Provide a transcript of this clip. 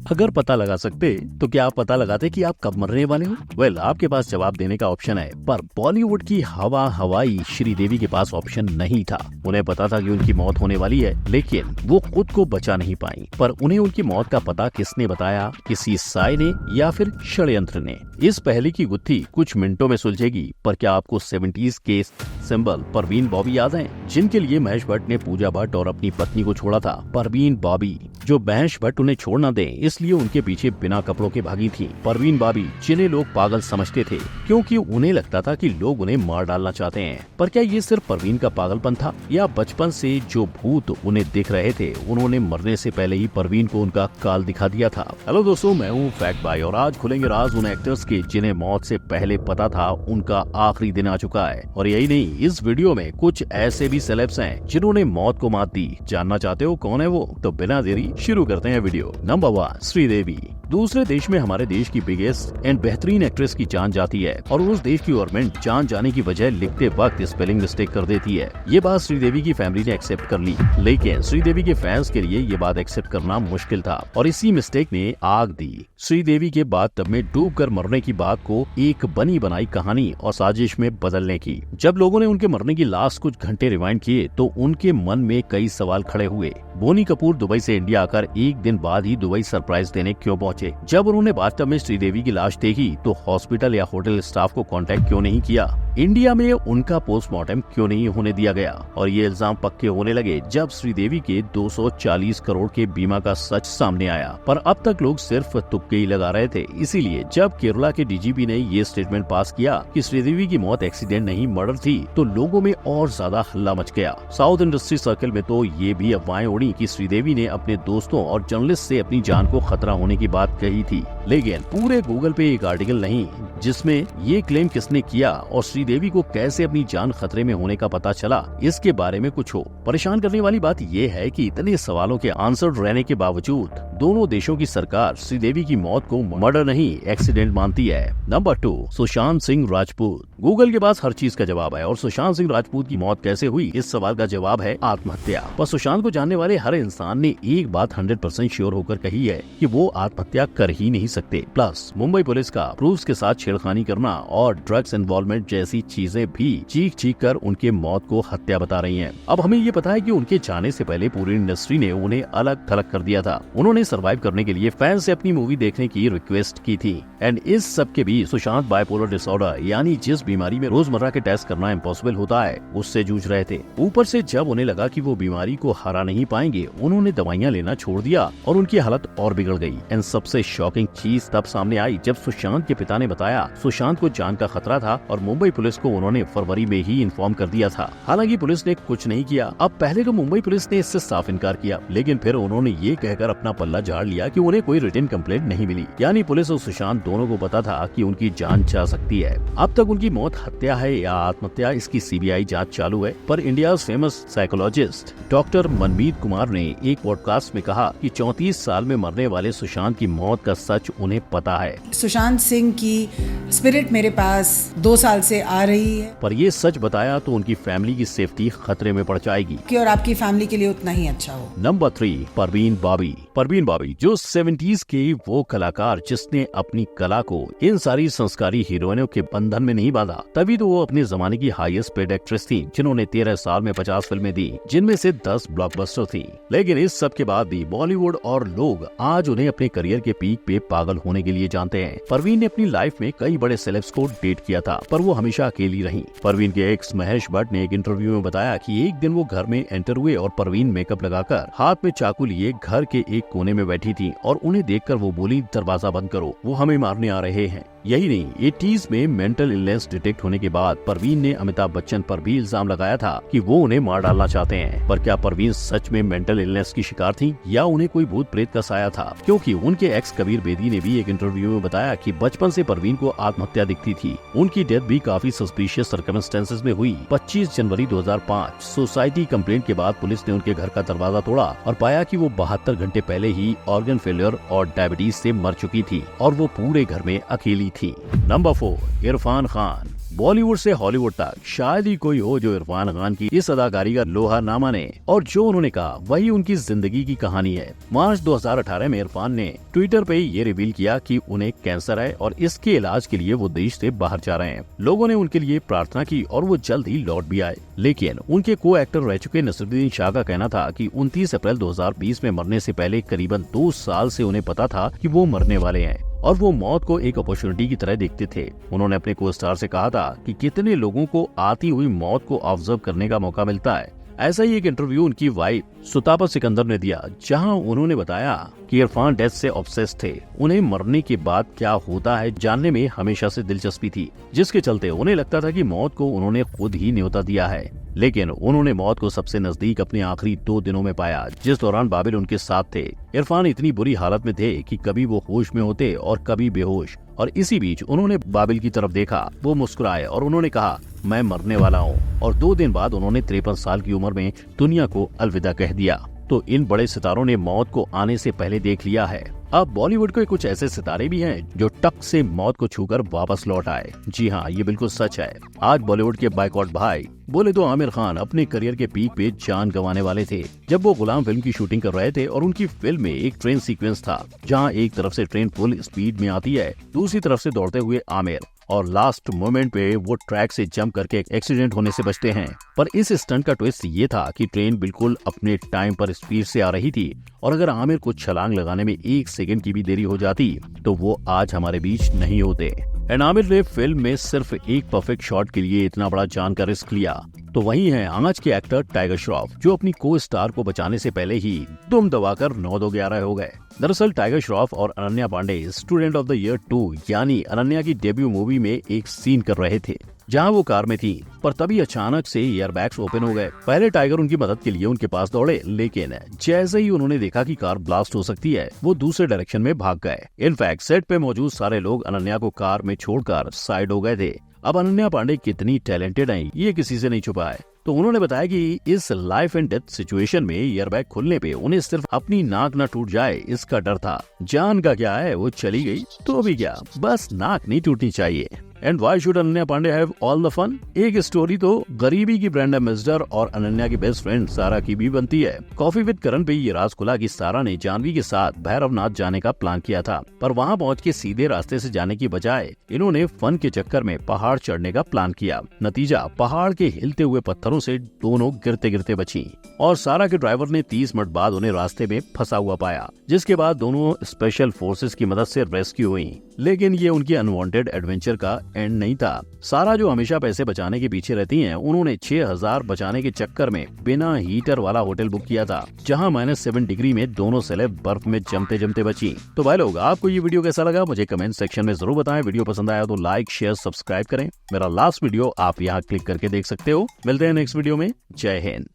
अगर पता लगा सकते तो क्या आप पता लगाते कि आप कब मरने वाले हो? वेल, आपके पास जवाब देने का ऑप्शन है, पर बॉलीवुड की हवाई श्रीदेवी के पास ऑप्शन नहीं था। उन्हें पता था कि उनकी मौत होने वाली है, लेकिन वो खुद को बचा नहीं पाई। पर उन्हें उनकी मौत का पता किसने बताया? किसी साय ने या फिर षड्यंत्र ने? इस पहेली की गुत्थी कुछ मिनटों में सुलझेगी। पर क्या आपको 70s के सिंबल परवीन बॉबी याद हैं, जिनके लिए महेश भट्ट ने पूजा भट्ट और अपनी पत्नी को छोड़ा था? परवीन बॉबी, जो महेश भट्ट उन्हें छोड़ न दे इसलिए उनके पीछे बिना कपड़ों के भागी थी। परवीन बॉबी, जिन्हें लोग पागल समझते थे क्योंकि उन्हें लगता था कि लोग उन्हें मार डालना चाहते हैं। पर क्या ये सिर्फ परवीन का पागलपन था, या बचपन से जो भूत उन्हें दिख रहे थे उन्होंने मरने से पहले ही परवीन को उनका काल दिखा दिया था? हेलो दोस्तों, मैं हूँ फैक्ट भाई और आज खुलेंगे राज उन एक्टर्स के जिन्हें मौत से पहले पता था उनका आखिरी दिन आ चुका है। और यही नहीं, इस वीडियो में कुछ ऐसे भी सेलेब्स हैं जिन्होंने मौत को मात दी। जानना चाहते हो कौन है वो? तो बिना देरी शुरू करते हैं वीडियो। नंबर 1, श्रीदेवी। दूसरे देश में हमारे देश की बिगेस्ट एंड बेहतरीन एक्ट्रेस की जान जाती है और उस देश की गवर्नमेंट जान जाने की वजह लिखते वक्त स्पेलिंग मिस्टेक कर देती है। ये बात श्रीदेवी की फैमिली ने एक्सेप्ट कर ली, लेकिन श्रीदेवी के फैंस के लिए ये बात एक्सेप्ट करना मुश्किल था और इसी मिस्टेक ने आग दी श्रीदेवी के बाथटब में डूबकर मरने की बात को एक बनी बनाई कहानी और साजिश में बदलने की। जब लोगों ने उनके मरने की लास्ट कुछ घंटे रिवाइंड किए तो उनके मन में कई सवाल खड़े हुए। बोनी कपूर दुबई से इंडिया आकर एक दिन बाद ही दुबई सरप्राइज देने क्यों पहुंचे? जब उन्होंने बाथटब में श्रीदेवी की लाश देखी तो हॉस्पिटल या होटल स्टाफ को कांटेक्ट क्यों नहीं किया? इंडिया में उनका पोस्टमार्टम क्यों नहीं होने दिया गया? और ये इल्जाम पक्के होने लगे जब श्रीदेवी के 240 करोड़ के बीमा का सच सामने आया। पर अब तक लोग सिर्फ तुक्के ही लगा रहे थे। इसीलिए जब केरला के डीजीपी ने ये स्टेटमेंट पास किया कि श्रीदेवी की मौत एक्सीडेंट नहीं मर्डर थी, तो लोगों में और ज्यादा हल्ला मच गया। साउथ इंडस्ट्री सर्कल में तो ये भी अफवाहें उड़ी कि श्रीदेवी ने अपने दोस्तों और जर्नलिस्ट से अपनी जान को खतरा होने की बात कही थी। लेकिन पूरे गूगल पे एक आर्टिकल नहीं जिसमें ये क्लेम किसने किया और श्रीदेवी को कैसे अपनी जान खतरे में होने का पता चला, इसके बारे में कुछ हो। परेशान करने वाली बात ये है कि इतने सवालों के आंसर रहने के बावजूद दोनों देशों की सरकार श्रीदेवी की मौत को मर्डर नहीं एक्सीडेंट मानती है। नंबर 2, सुशांत सिंह राजपूत। गूगल के पास हर चीज का जवाब है और सुशांत सिंह राजपूत की मौत कैसे हुई, इस सवाल का जवाब है आत्महत्या। पर सुशांत को जानने वाले हर इंसान ने एक बात 100% श्योर होकर कही है कि वो आत्महत्या कर ही नहीं सकते। प्लस मुंबई पुलिस का प्रूफ्स के साथ छेड़खानी करना और ड्रग्स इन्वॉल्वमेंट जैसी चीजें भी चीख कर उनके मौत को हत्या बता रही हैं। अब हमें ये पता है कि उनके जाने से पहले पूरी इंडस्ट्री ने उन्हें अलग थलग कर दिया था। उन्होंने सर्वाइव करने के लिए फैंस से अपनी मूवी देखने की रिक्वेस्ट की थी। एंड इस सब के बीच सुशांत बाइपोलर डिसऑर्डर यानी जिस बीमारी में रोजमर्रा के टेस्ट करना इम्पॉसिबल होता है उससे जूझ रहे थे। ऊपर से जब उन्हें लगा कि वो बीमारी को हरा नहीं पाएंगे, उन्होंने दवाइयाँ लेना छोड़ दिया और उनकी हालत और बिगड़ गई। एंड सबसे शॉकिंग चीज तब सामने आई जब सुशांत के पिता ने बताया सुशांत को जान का खतरा था और मुंबई पुलिस को उन्होंने फरवरी में ही इन्फॉर्म कर दिया था। हालांकि पुलिस ने कुछ नहीं किया। अब पहले तो मुंबई पुलिस ने इससे साफ इनकार किया, लेकिन फिर उन्होंने ये कहकर अपना पल्ला झाड़ लिया कि उन्हें कोई रिटन कंप्लेंट नहीं मिली। यानी पुलिस और सुशांत दोनों को पता था कि उनकी जान जा सकती है। अब तक उनकी मौत हत्या है या आत्महत्या, इसकी सीबीआई जांच चालू है। पर इंडिया फेमस साइकोलॉजिस्ट डॉक्टर मनमीत कुमार ने एक पॉडकास्ट में कहा कि 34 साल में मरने वाले सुशांत की मौत का सच उन्हें पता है। सुशांत सिंह की स्पिरिट मेरे पास 2 साल से आ रही है। पर ये सच बताया तो उनकी फैमिली की सेफ्टी खतरे में पड़ जाएगी कि और आपकी फैमिली के लिए उतना ही अच्छा हो। नंबर 3, परवीन बॉबी। परवीन बॉबी जो 70s के वो कलाकार जिसने अपनी कला को इन सारी संस्कारी हीरोइनों के बंधन में नहीं बांधा, तभी तो वो अपने जमाने की हाईएस्ट पेड एक्ट्रेस थी, जिन्होंने 13 साल में 50 फिल्में दी, जिनमें से 10 ब्लॉकबस्टर थी। लेकिन इस सब के बाद भी बॉलीवुड और लोग आज उन्हें अपने करियर के पीक पे पागल होने के लिए जानते हैं। परवीन ने अपनी लाइफ में कई बड़े सेलेब्स को डेट किया था, पर वो हमेशा अकेली रही। परवीन के एक्स महेश भट्ट ने एक इंटरव्यू में बताया कि एक दिन वो घर में एंटर हुए और परवीन मेकअप लगाकर हाथ में चाकू लिए घर के एक कोने में बैठी थी और उन्हें देखकर वो बोली, दरवाजा बंद करो, वो हमें मारने आ रहे हैं। यही नहीं, 80s में मेंटल इलनेस डिटेक्ट होने के बाद परवीन ने अमिताभ बच्चन पर भी इल्जाम लगाया था कि वो उन्हें मार डालना चाहते हैं। पर क्या परवीन सच में मेंटल इलनेस की शिकार थी या उन्हें कोई भूत प्रेत का साया था? क्योंकि उनके एक्स कबीर बेदी ने भी एक इंटरव्यू में बताया कि बचपन से परवीन को आत्महत्या दिखती थी। उनकी डेथ भी काफी सस्पिशियस सर्कमस्टेंसेस में हुई। 25 जनवरी 2005 सोसाइटी कंप्लेंट के बाद पुलिस ने उनके घर का दरवाजा तोड़ा और पाया कि वो 72 घंटे पहले ही ऑर्गन फेलियर और डायबिटीज से मर चुकी थी और वो पूरे घर में अकेली थी। नंबर 4, इरफान खान। बॉलीवुड से हॉलीवुड तक शायद ही कोई हो जो इरफान खान की इस अदाकारी का लोहा ना माने, और जो उन्होंने कहा वही उनकी जिंदगी की कहानी है। मार्च 2018 में इरफान ने ट्विटर पे ये रिवील किया कि उन्हें कैंसर है और इसके इलाज के लिए वो देश से बाहर जा रहे हैं। लोगों ने उनके लिए प्रार्थना की और वो जल्द ही लौट भी आए, लेकिन उनके को एक्टर रह चुके नसीरुद्दीन शाह का कहना था कि 29 अप्रैल 2020 में मरने से पहले करीबन 2 साल से उन्हें पता था कि वो मरने वाले हैं और वो मौत को एक अपॉर्चुनिटी की तरह देखते थे। उन्होंने अपने को स्टार से कहा था कि कितने लोगों को आती हुई मौत को ऑब्जर्व करने का मौका मिलता है। ऐसा ही एक इंटरव्यू उनकी वाइफ सुतापा सिकंदर ने दिया, जहां उन्होंने बताया कि इरफान डेथ से ऑब्सेस्ड थे। उन्हें मरने के बाद क्या होता है जानने में हमेशा से दिलचस्पी थी, जिसके चलते उन्हें लगता था कि मौत को उन्होंने खुद ही न्योता दिया है। लेकिन उन्होंने मौत को सबसे नजदीक अपने आखिरी 2 दिनों में पाया, जिस दौरान बाबिल उनके साथ थे। इरफान इतनी बुरी हालत में थे कि कभी वो होश में होते और कभी बेहोश, और इसी बीच उन्होंने बाबिल की तरफ देखा, वो मुस्कुराए और उन्होंने कहा मैं मरने वाला हूँ, और 2 दिन बाद उन्होंने 53 साल की उम्र में दुनिया को अलविदा कह दिया। तो इन बड़े सितारों ने मौत को आने से पहले देख लिया है। अब बॉलीवुड के कुछ ऐसे सितारे भी हैं जो टक से मौत को छूकर वापस लौट आए। जी हाँ, ये बिल्कुल सच है। आज बॉलीवुड के बाइकॉट भाई बोले तो आमिर खान अपने करियर के पीक पे जान गंवाने वाले थे, जब वो गुलाम फिल्म की शूटिंग कर रहे थे और उनकी फिल्म में एक ट्रेन सीक्वेंस था जहाँ एक तरफ से ट्रेन फुल स्पीड में आती है, दूसरी तरफ से दौड़ते हुए आमिर, और लास्ट मोमेंट पे वो ट्रैक से जंप करके एक्सीडेंट होने से बचते हैं। पर इस स्टंट का ट्विस्ट ये था कि ट्रेन बिल्कुल अपने टाइम पर स्पीड से आ रही थी, और अगर आमिर को छलांग लगाने में 1 सेकंड की भी देरी हो जाती तो वो आज हमारे बीच नहीं होते। एंड आमिर ने फिल्म में सिर्फ एक परफेक्ट शॉट के लिए इतना बड़ा जान का रिस्क लिया। तो वही है आज के एक्टर टाइगर श्रॉफ, जो अपनी को स्टार को बचाने से पहले ही दुम दबाकर 9-2-11 हो गए। दरअसल टाइगर श्रॉफ और Ananya Pandey Student of the Year 2 यानी अनन्या की डेब्यू मूवी में एक सीन कर रहे थे, जहां वो कार में थी, पर तभी अचानक से एयरबैग्स ओपन हो गए। पहले टाइगर उनकी मदद के लिए उनके पास दौड़े, लेकिन जैसे ही उन्होंने देखा कि कार ब्लास्ट हो सकती है, वो दूसरे डायरेक्शन में भाग गए। इनफैक्ट सेट पे मौजूद सारे लोग अनन्या को कार में छोड़कर साइड हो गए थे। अब अनन्या पांडे कितनी टैलेंटेड हैं, ये किसी से नहीं छुपा है। तो उन्होंने बताया कि इस लाइफ एंड डेथ सिचुएशन में एयरबैग खुलने पे उन्हें सिर्फ अपनी नाक न टूट जाए इसका डर था। जान का क्या है, वो चली गई तो भी क्या, बस नाक नहीं टूटनी चाहिए। And why should Ananya Pandey have all the fun? एक स्टोरी तो गरीबी की ब्रांड एम्बेसडर और अनन्या की बेस्ट फ्रेंड सारा की भी बनती है। कॉफी विद करण पे ये राज खुला कि सारा ने जानवी के साथ भैरवनाथ जाने का प्लान किया था, पर वहां पहुंच के सीधे रास्ते से जाने की बजाय इन्होंने फन के चक्कर में पहाड़ चढ़ने का प्लान किया। नतीजा, पहाड़ के हिलते हुए पत्थरों से दोनों गिरते गिरते बची, और सारा के ड्राइवर ने 30 मिनट बाद उन्हें रास्ते में फंसा हुआ पाया, जिसके बाद दोनों स्पेशल फोर्सेस की मदद से रेस्क्यू हुई। लेकिन ये उनकी अनवांटेड एडवेंचर का एंड नहीं था। सारा जो हमेशा पैसे बचाने के पीछे रहती हैं, उन्होंने 6000 बचाने के चक्कर में बिना हीटर वाला होटल बुक किया था, जहां -7 डिग्री में दोनों सेलेब बर्फ में जमते जमते बची। तो भाई लोग, आपको ये वीडियो कैसा लगा मुझे कमेंट सेक्शन में जरूर बताएं। वीडियो पसंद आया तो लाइक शेयर सब्सक्राइब करें। मेरा लास्ट वीडियो आप यहाँ क्लिक करके देख सकते हो। मिलते हैं नेक्स्ट वीडियो में। जय हिंद।